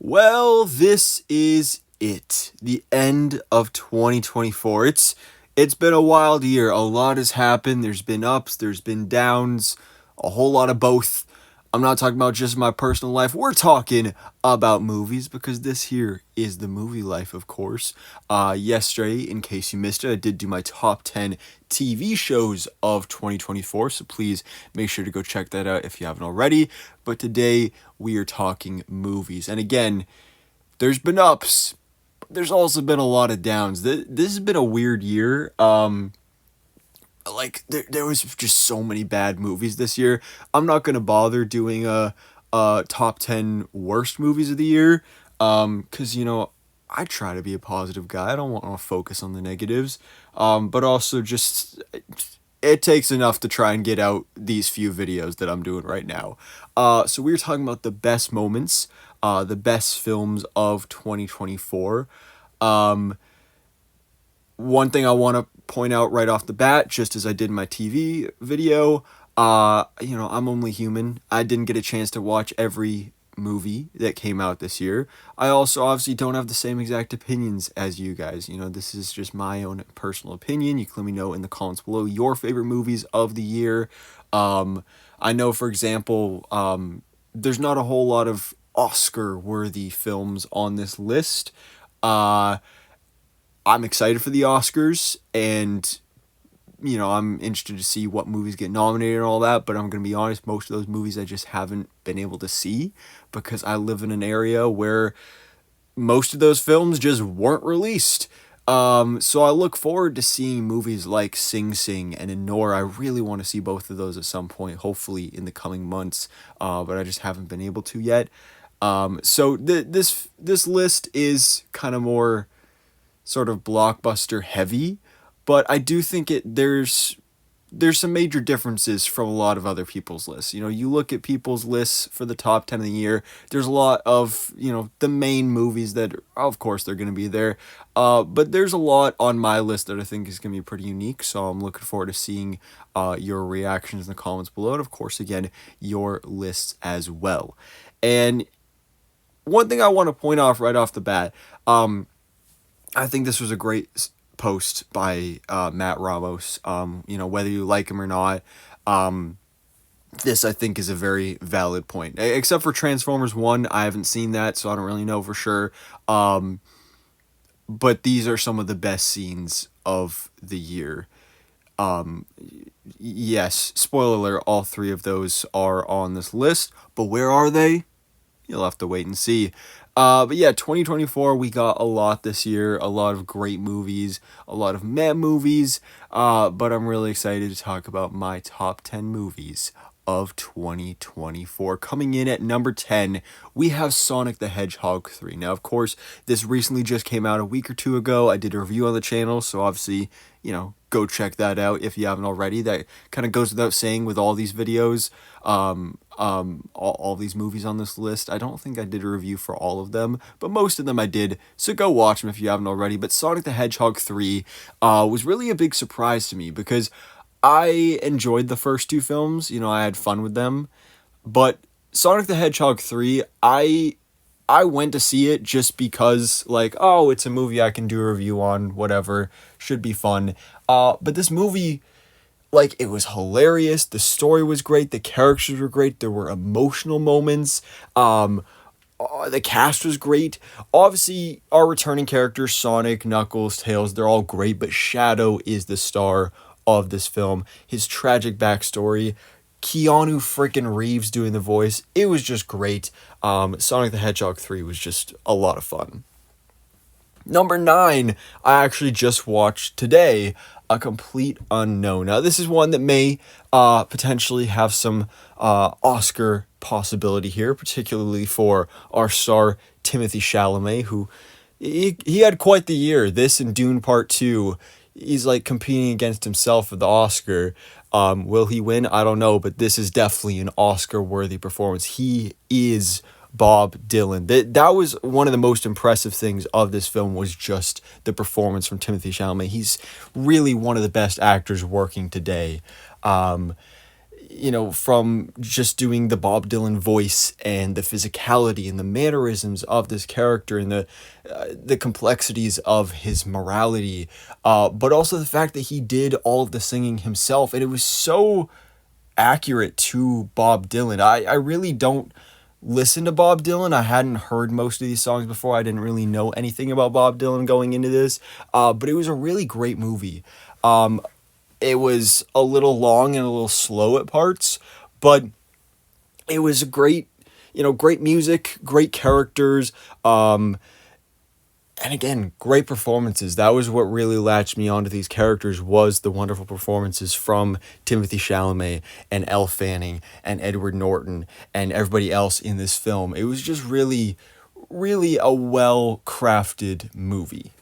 Well, this is it. The end of 2024. It's been a wild year. A lot has happened. There's been ups, there's been downs, a whole lot of both. I'm not talking about just my personal life. We're talking about movies because this here is the movie life, of course. Yesterday, in case you missed it, I did do my top 10 TV shows of 2024. So please make sure to go check that out if you haven't already. But today we are talking movies. And again, there's been ups, but there's also been a lot of downs. This has been a weird year. There was just so many bad movies this year. I'm not gonna bother doing a top 10 worst movies of the year, because I try to be a positive guy. I don't want to focus on the negatives, but also just it takes enough to try and get out these few videos that I'm doing right now. So we were talking about the best moments, the best films of 2024. One thing I want to point out right off the bat, just as I did in my TV video, I'm only human. I didn't get a chance to watch every movie that came out this year. I also obviously don't have the same exact opinions as you guys. This is just my own personal opinion. You can let me know in the comments below your favorite movies of the year. I know, for example, there's not a whole lot of Oscar-worthy films on this list. I'm excited for the Oscars, and I'm interested to see what movies get nominated and all that, but I'm going to be honest, most of those movies I just haven't been able to see because I live in an area where most of those films just weren't released. So I look forward to seeing movies like Sing Sing and Anora. I really want to see both of those at some point, hopefully in the coming months, but I just haven't been able to yet. This list is kind of more sort of blockbuster heavy, but I do think there's some major differences from a lot of other people's lists. You look at people's lists for the top 10 of the year, there's a lot of, the main movies that, of course, they're going to be there. But there's a lot on my list that I think is going to be pretty unique. So I'm looking forward to seeing your reactions in the comments below. And of course, again, your lists as well. And one thing I want to point off right off the bat, I think this was a great post by Matt Ramos. Whether you like him or not, this I think is a very valid point. Except for Transformers 1, I haven't seen that, so I don't really know for sure. But these are some of the best scenes of the year. Yes, spoiler alert, all three of those are on this list, but where are they? You'll have to wait and see. But yeah, 2024, we got a lot this year, a lot of great movies, a lot of meh movies, but I'm really excited to talk about my top 10 movies of 2024. Coming in at number 10, we have Sonic the Hedgehog 3. Now, of course, this recently just came out a week or two ago. I did a review on the channel, so obviously, go check that out if you haven't already. That kind of goes without saying with all these videos, all these movies on this list. I don't think I did a review for all of them, but most of them I did, so go watch them if you haven't already. But Sonic the Hedgehog 3 was really a big surprise to me because I enjoyed the first two films. I had fun with them, but Sonic the Hedgehog 3, I went to see it just because, it's a movie I can do a review on, whatever, should be fun. But this movie, it was hilarious. The story was great. The characters were great. There were emotional moments. The cast was great. Obviously, our returning characters, Sonic, Knuckles, Tails, they're all great, but Shadow is the star of this film. His tragic backstory, Keanu freaking Reeves doing the voice, it was just great. Sonic the Hedgehog 3 was just a lot of fun. Number 9, I actually just watched today, A Complete Unknown. Now, this is one that may potentially have some Oscar possibility here, particularly for our star Timothée Chalamet, who he had quite the year. This and Dune Part 2, he's competing against himself for the Oscar. Will he win? I don't know, but this is definitely an Oscar-worthy performance. He is Bob Dylan. That was one of the most impressive things of this film, was just the performance from Timothée Chalamet. He's really one of the best actors working today. from just doing the Bob Dylan voice and the physicality and the mannerisms of this character and the complexities of his morality, but also the fact that he did all of the singing himself, and it was so accurate to Bob Dylan. I really don't listen to Bob Dylan. I hadn't heard most of these songs before. I didn't really know anything about Bob Dylan going into this, but it was a really great movie. It was a little long and a little slow at parts, but it was a great music, great characters, and again, great performances. That was what really latched me onto these characters, was the wonderful performances from Timothy Chalamet and Elle Fanning and Edward Norton and everybody else in this film. It was just really, really a well-crafted movie.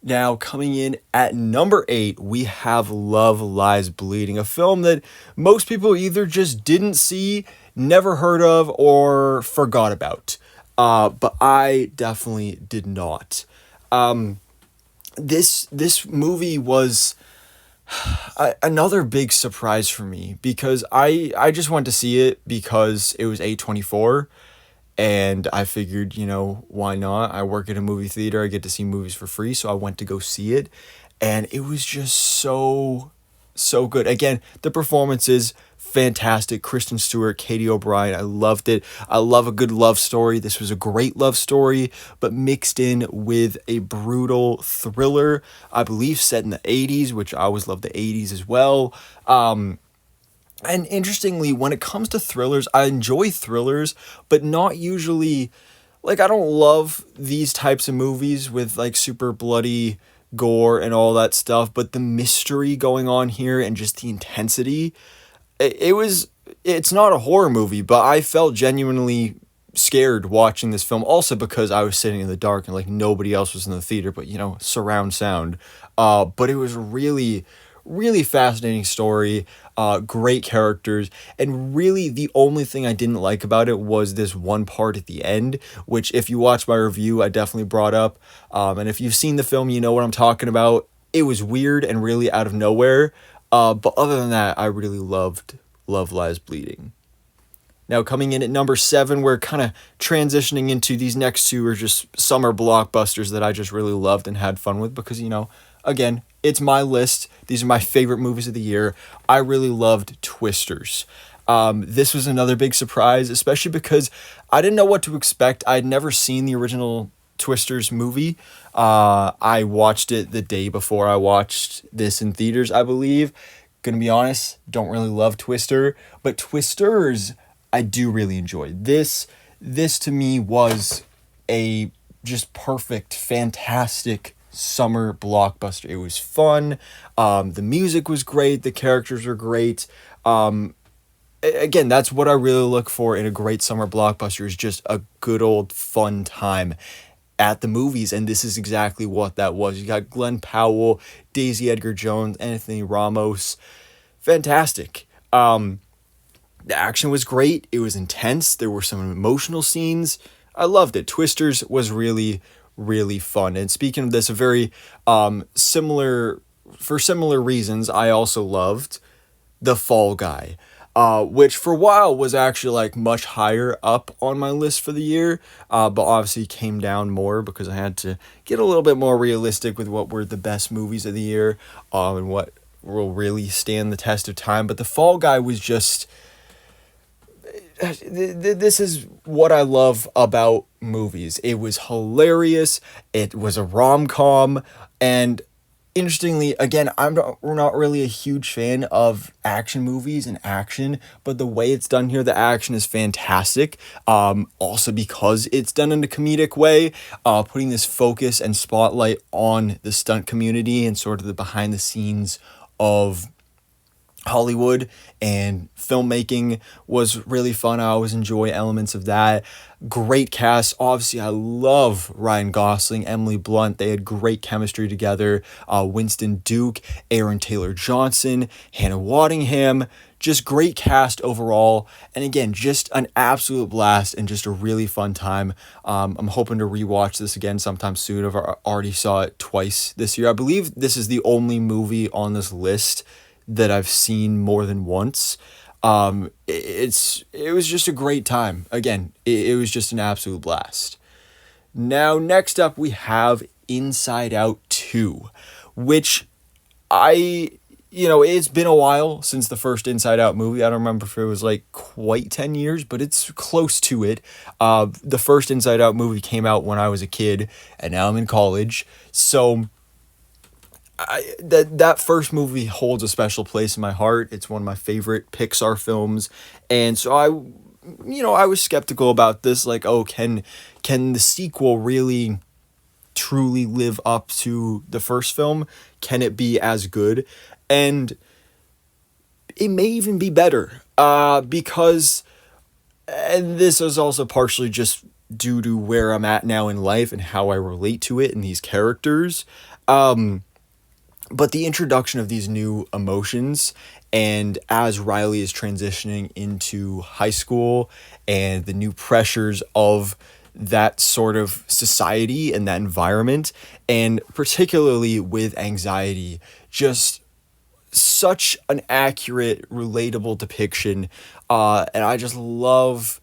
Now, coming in at number 8, we have Love Lies Bleeding, a film that most people either just didn't see, never heard of, or forgot about. But I definitely did not. This movie was another big surprise for me, because I just went to see it because it was A24. And I figured, why not? I work at a movie theater. I get to see movies for free. So I went to go see it. And it was just so, so good. Again, the performances, fantastic. Kristen Stewart, Katie O'Brien, I loved it. I love a good love story. This was a great love story, but mixed in with a brutal thriller, I believe set in the 80s, which I always love the 80s as well. And interestingly, when it comes to thrillers, I enjoy thrillers, but not usually, I don't love these types of movies with super bloody gore and all that stuff, but the mystery going on here and just the intensity, it's not a horror movie, but I felt genuinely scared watching this film, also because I was sitting in the dark and nobody else was in the theater, but surround sound. But it was really, really fascinating story, great characters, and really the only thing I didn't like about it was this one part at the end, which if you watch my review, I definitely brought up, and if you've seen the film, you know what I'm talking about. It was weird and really out of nowhere, but other than that, I really loved Love Lies Bleeding. Now, coming in at number 7, we're kind of transitioning into these next two are just summer blockbusters that I just really loved and had fun with because, again, it's my list. These are my favorite movies of the year. I really loved Twisters. This was another big surprise, especially because I didn't know what to expect. I'd never seen the original Twisters movie. I watched it the day before I watched this in theaters, I believe. Gonna be honest, don't really love Twister, but Twisters I do really enjoy. This to me was a just perfect, fantastic summer blockbuster. It was fun. The music was great. The characters were great. Again, that's what I really look for in a great summer blockbuster, is just a good old fun time at the movies, and this is exactly what that was. You got Glenn Powell, Daisy Edgar Jones, Anthony Ramos. Fantastic. The action was great. It was intense. There were some emotional scenes. I loved it. Twisters was really, really fun. And speaking of this, a very similar reasons, I also loved The Fall Guy, which for a while was actually much higher up on my list for the year, but obviously came down more because I had to get a little bit more realistic with what were the best movies of the year, and what will really stand the test of time. But The Fall Guy was just... This is what I love about movies. It was hilarious. It was a rom-com. And interestingly, again, we're not really a huge fan of action movies and action, but the way it's done here, the action is fantastic. Also because it's done in a comedic way, putting this focus and spotlight on the stunt community and sort of the behind the scenes of Hollywood and filmmaking was really fun. I always enjoy elements of that. Great cast. Obviously, I love Ryan Gosling, Emily Blunt. They had great chemistry together. Winston Duke, Aaron Taylor Johnson, Hannah Waddingham. Just great cast overall. And again, just an absolute blast and just a really fun time. I'm hoping to rewatch this again sometime soon. I've already saw it twice this year. I believe this is the only movie on this list that I've seen more than once. It was just a great time. Again, it was just an absolute blast. Now, next up, we have Inside Out 2, which I, it's been a while since the first Inside Out movie. I don't remember if it was like quite 10 years, but it's close to it. The first Inside Out movie came out when I was a kid, and now I'm in college. So that first movie holds a special place in my heart. It's one of my favorite Pixar films. And so I was skeptical about this, like, oh, can the sequel really truly live up to the first film? Can it be as good? And it may even be better, because, and this is also partially just due to where I'm at now in life and how I relate to it and these characters. But the introduction of these new emotions, and as Riley is transitioning into high school and the new pressures of that sort of society and that environment, and particularly with anxiety, just such an accurate, relatable depiction. And I just love.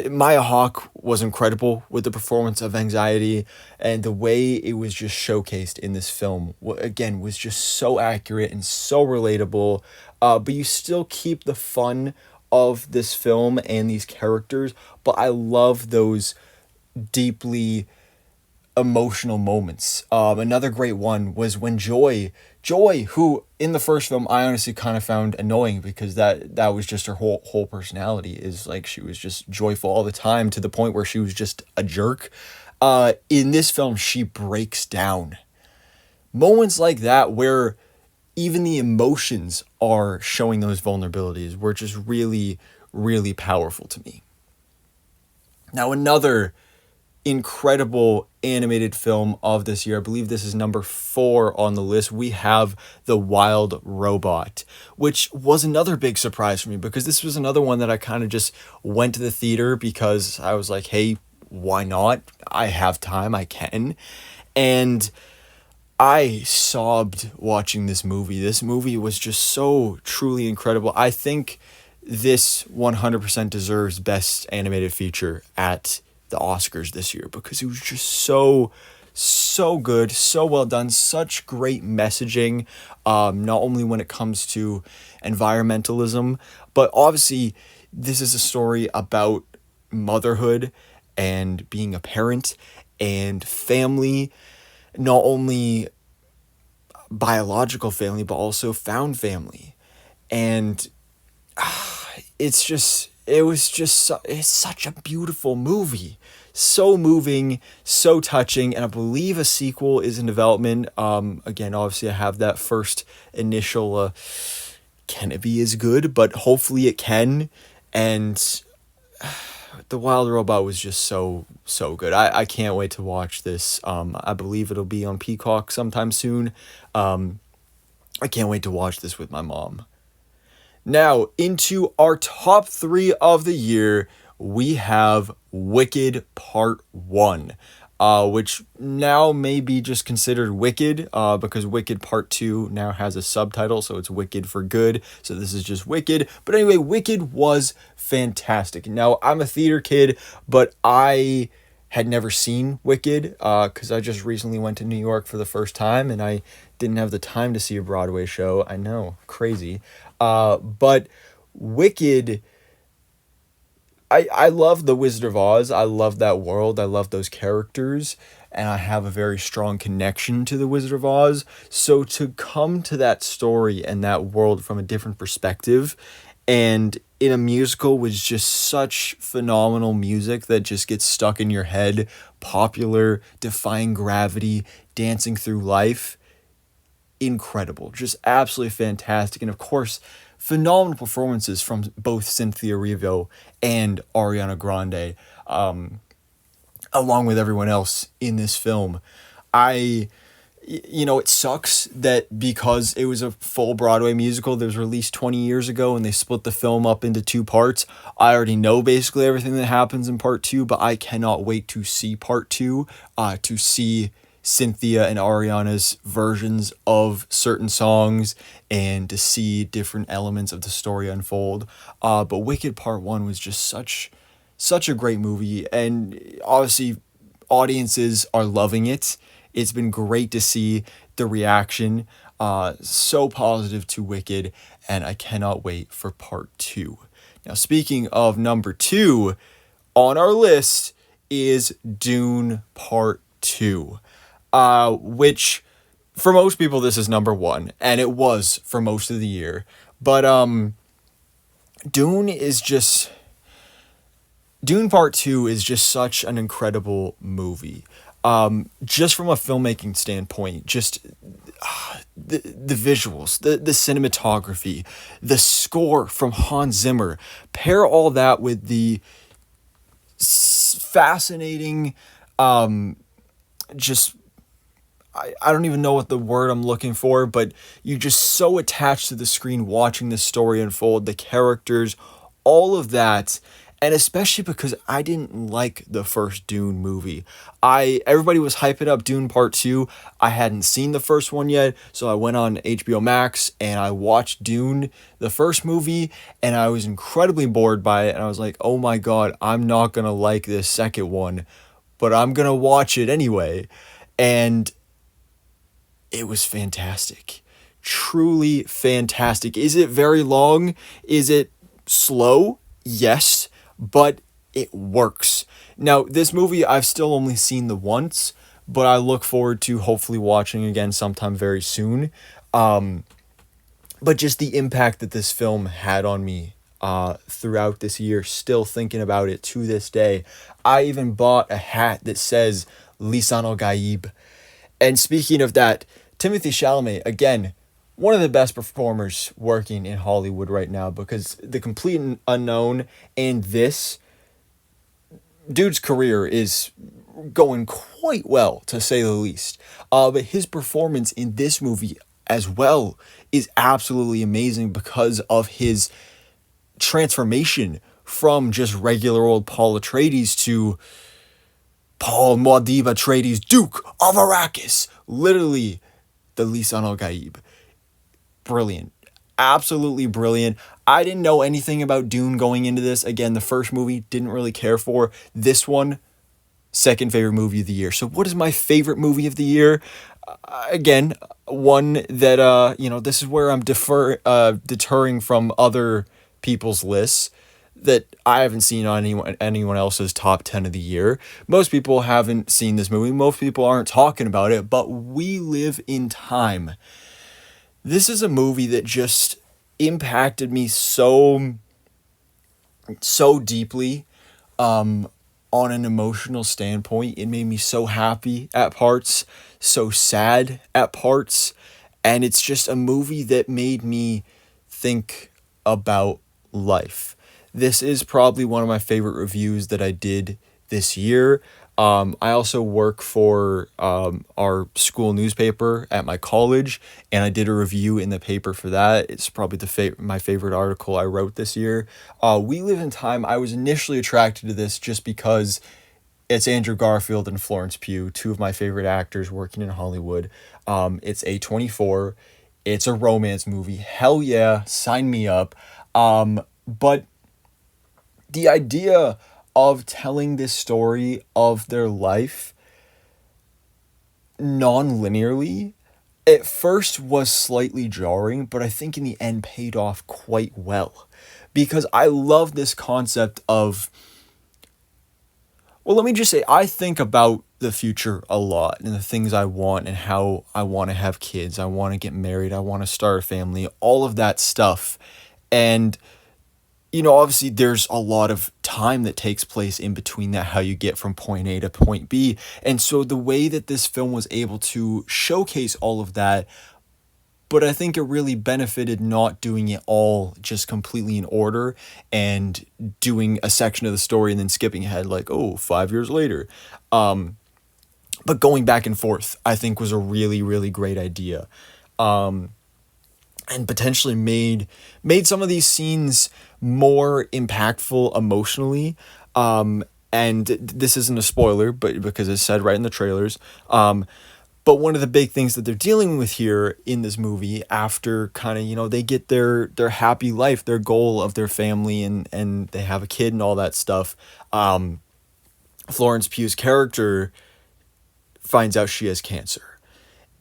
Maya Hawke was incredible with the performance of anxiety, and the way it was just showcased in this film, again, was just so accurate and so relatable. But you still keep the fun of this film and these characters, but I love those deeply emotional moments. Another great one was when Joy, who in the first film I honestly kind of found annoying, because that was just her whole personality, is like she was just joyful all the time to the point where she was just a jerk. In this film, she breaks down. Moments like that where even the emotions are showing those vulnerabilities were just really, really powerful to me. Now, another incredible animated film of this year, I believe this is number 4 on the list, we have The Wild Robot, which was another big surprise for me, because this was another one that I kind of just went to the theater because I was like, hey, why not? I have time, I can. And I sobbed watching this movie. This movie was just so truly incredible. I think this 100% deserves Best Animated Feature at the Oscars this year, because it was just so good, so well done, such great messaging, not only when it comes to environmentalism, but obviously this is a story about motherhood and being a parent and family, not only biological family, but also found family. And it's such a beautiful movie. So moving, so touching, and I believe a sequel is in development. Again, obviously I have that first initial, can it be as good? But hopefully it can. And The Wild Robot was just so good. I can't wait to watch this. I believe it'll be on Peacock sometime soon. I can't wait to watch this with my mom. Now, into our top 3 of the year, we have Wicked Part 1, which now may be just considered Wicked, because Wicked Part 2 now has a subtitle, so it's Wicked for Good, so this is just Wicked. But anyway, Wicked was fantastic. Now, I'm a theater kid, but I had never seen Wicked, because I just recently went to New York for the first time, and I didn't have the time to see a Broadway show. I know, crazy. But Wicked, I love The Wizard of Oz. I love that world. I love those characters. And I have a very strong connection to The Wizard of Oz. So to come to that story and that world from a different perspective, and in a musical with just such phenomenal music that just gets stuck in your head, popular, defying gravity, dancing through life, incredible, just absolutely fantastic. And of course, phenomenal performances from both Cynthia Erivo and Ariana Grande, along with everyone else in this film. It sucks that because it was a full Broadway musical that was released 20 years ago and they split the film up into 2 parts, I already know basically everything that happens in part 2, but I cannot wait to see part 2, to see Cynthia and Ariana's versions of certain songs and to see different elements of the story unfold. But Wicked Part 1 was just such a great movie, and obviously audiences are loving it. It's been great to see the reaction. So positive to Wicked, and I cannot wait for part 2. Now, speaking of number 2, on our list is Dune Part 2, which for most people this is number 1, and it was for most of the year. But Dune is just Dune Part 2 is just such an incredible movie. Just from a filmmaking standpoint, just the visuals, the cinematography, the score from Hans Zimmer, pair all that with the fascinating, just I don't even know what the word I'm looking for, but you're just so attached to the screen watching the story unfold, the characters, all of that. And especially because I didn't like the first Dune movie. Everybody was hyping up Dune Part 2. I hadn't seen the first one yet, so I went on HBO Max and I watched Dune, the first movie, and I was incredibly bored by it, and I was like, "Oh my god, I'm not going to like this second one, but I'm going to watch it anyway." And it was fantastic. Truly fantastic. Is it very long? Is it slow? Yes, but it works. Now, this movie I've still only seen the once, but I look forward to hopefully watching again sometime very soon. But just the impact that this film had on me throughout this year, still thinking about it to this day. I even bought a hat that says Lisan al Gaib. And speaking of that, Timothée Chalamet, again, one of the best performers working in Hollywood right now, because The Complete Unknown and this, dude's career is going quite well, to say the least. But his performance in this movie as well is absolutely amazing because of his transformation from just regular old Paul Atreides to Paul Muad'Dib Atreides, Duke of Arrakis. Literally, the Lisan al Gaib. Brilliant. Absolutely brilliant. I didn't know anything about Dune going into this. Again, the first movie, didn't really care for. This one, second favorite movie of the year. So what is my favorite movie of the year? Again, one that, this is where I'm deterring from other people's lists that I haven't seen on anyone else's top 10 of the year. Most people haven't seen this movie. Most people aren't talking about it, but We Live in Time. This is a movie that just impacted me so deeply on an emotional standpoint. It made me so happy at parts, so sad at parts, and it's just a movie that made me think about life. This is probably one of my favorite reviews that I did this year. I also work for our school newspaper at my college, and I did a review in the paper for that. It's probably my favorite article I wrote this year. We Live in Time, I was initially attracted to this just because it's Andrew Garfield and Florence Pugh, two of my favorite actors working in Hollywood. It's A24. It's a romance movie. Hell yeah, sign me up. But the idea of telling this story of their life non-linearly at first was slightly jarring, but I think in the end paid off quite well, because I love this concept of, well, let me just say, I think about the future a lot and the things I want and how I want to have kids. I want to get married. I want to start a family, all of that stuff. And obviously there's a lot of time that takes place in between that, how you get from point A to point B. And so the way that this film was able to showcase all of that, but I think it really benefited not doing it all just completely in order and doing a section of the story and then skipping ahead like, 5 years later. But going back and forth, I think was a really, really great idea. And potentially made some of these scenes more impactful emotionally. And this isn't a spoiler, but because it's said right in the trailers. But one of the big things that they're dealing with here in this movie, after kind of, they get their happy life, their goal of their family, and they have a kid and all that stuff. Florence Pugh's character finds out she has cancer.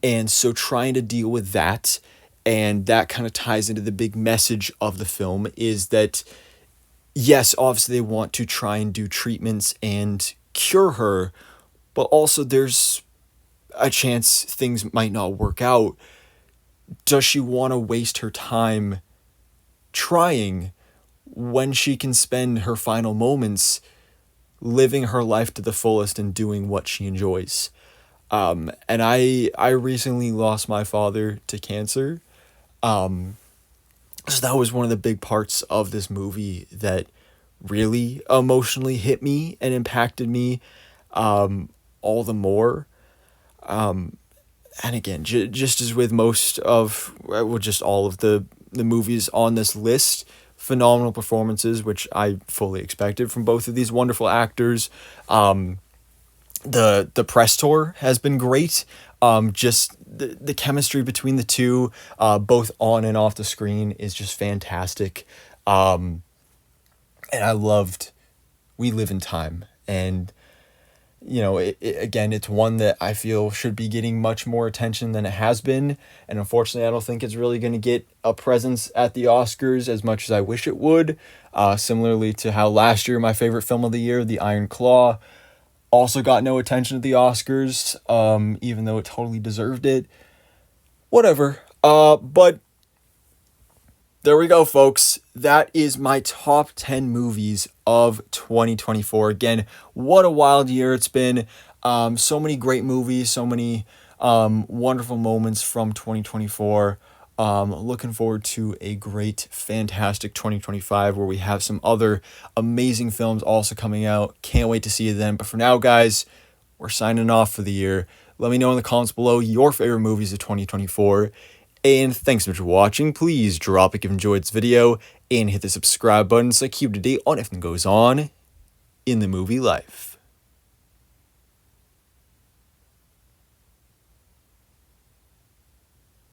And so trying to deal with that, and that kind of ties into the big message of the film, is that yes, obviously they want to try and do treatments and cure her, but also there's a chance things might not work out. Does she want to waste her time trying when she can spend her final moments living her life to the fullest and doing what she enjoys? And I recently lost my father to cancer. So that was one of the big parts of this movie that really emotionally hit me and impacted me all the more. And again, just as with most of, well, just all of the movies on this list, phenomenal performances, which I fully expected from both of these wonderful actors. The press tour has been great. Just the chemistry between the two, both on and off the screen, is just fantastic. And I loved We Live in Time. And, again, it's one that I feel should be getting much more attention than it has been. And unfortunately, I don't think it's really going to get a presence at the Oscars as much as I wish it would. Similarly to how last year, my favorite film of the year, The Iron Claw, also got no attention at the Oscars, even though it totally deserved it. Whatever. But there we go, folks. That is my top 10 movies of 2024. Again, what a wild year it's been. So many great movies, so many wonderful moments from 2024. Looking forward to a great, fantastic 2025 where we have some other amazing films also coming out. Can't wait to see you then. But for now, guys, we're signing off for the year. Let me know in the comments below your favorite movies of 2024. And thanks so much for watching. Please drop a like if you enjoyed this video and hit the subscribe button so I keep up to date on everything that goes on in the movie life.